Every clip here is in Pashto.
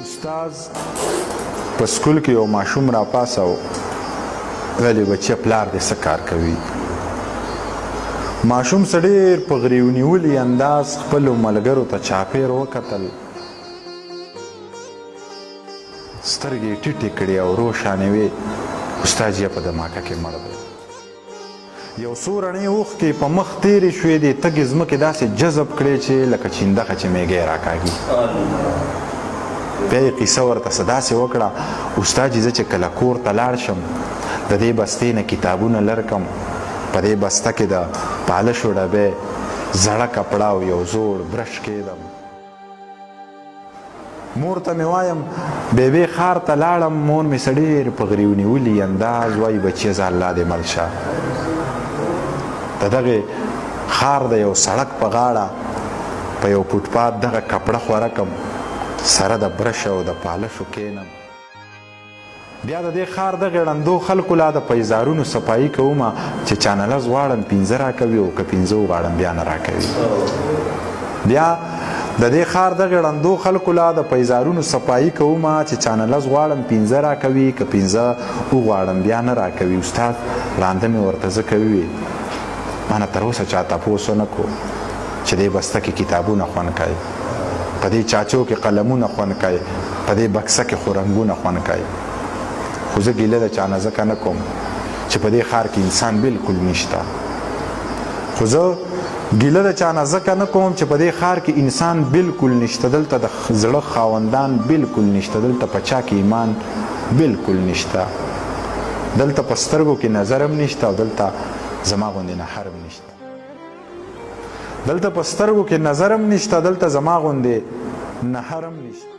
استاد په سکول کې یو ماشوم را پاسو ویلې بچی پلار دې څه کار کوي. ماشوم څه ډېر په غریو نیولي انداز خپلو ملګرو ته چاپېر وکتل، سترګې یې ټیټې کړې او روښانې وې. استاد یې په دماکه کې مړ دی. یو څو رڼې اوښکې په مخ تېرې شوې دي، تګې ځمکې داسې جذب کړې چې لکه چیندخه چې میږی راکاږي. بیا یې قیصه ورته څه داسې وکړه، استاد زه چې کله کور ته لاړ شم د دې بستې نه کتابونه لر کم، په دې بسته کې د پالشو ډبې، زړه کپړه او یو زوړ برش کېدم. مور ته مې وایم بیبې ښار ته لاړم، مور مې څه ډېر په غریو نیولي انداز وایي بچیه زه الله دې مل شه. د دغې ښار د یو سړک په غاړه په یو فوټپات دغه کپړه خوره کم، سره د برش او د پالشو کینم. بیا د دې ښار دغې ړندو خلکو لا د پیزارونو صفایي کومه چې چانه لس غواړم پنځه راکوي او که پنځه وغواړم بیا نه راکوي. بیا د دې ښار دغې ړندو خلکو لا د پیزارونو صفایي کومه چې چانه لس غواړم پنځه راکوي که پنځه وغواړم بیا نه راکوي. استاد ړانده مې ورته زه کوي، ما نه تر اوسه چا تپوس ونه کړو چې دې بسته کې کتابونه خوند کوي، په دې چاچو کې قلمونه خوند کوي، په دې بکسه کې خو رنګونه خوند کوي. خو زه ګیله د چا نه ځکه نه کوم چې په دې ښار کې انسان بلکل نشته. خو زه ګیله د چا نه ځکه نه کوم چې په دې ښار کې انسان بلکل نشته. دلته د زړه خاوندان بلکل نشته، دلته په چا کې ایمان بلکل نشته، دلته په سترګو کې نظر هم نشته او دلته زما غوندې نهر هم نشته. دلته په سترګو کې نظر هم نشته، دلته زما غوندې نهر هم نشته.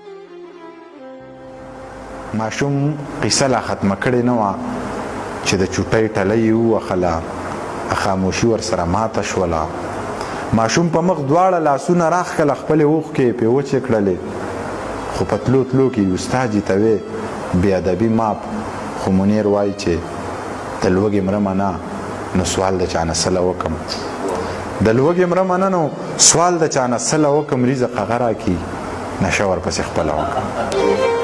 ماشوم قیصه لا ختمه کړې نه وه چې د چوټۍ ټلۍ یې ووهله، خاموشي ورسره ماته شوله. ماشوم په مخ دواړه لاسونه راښکله، خپلې اوښکې یې پرې وچې کړلې. خو په تلو تلو کې استاد یې ته وې بې ادبي ماپ. خو منیر وایي چې د لوږې مرمه نه نو سوال د چا نه سله وکم، د لوږې مرمه نه نو سوال د چا نه سله وکم، رزق هغه راکړي نشه ورپسې خپله وکړم.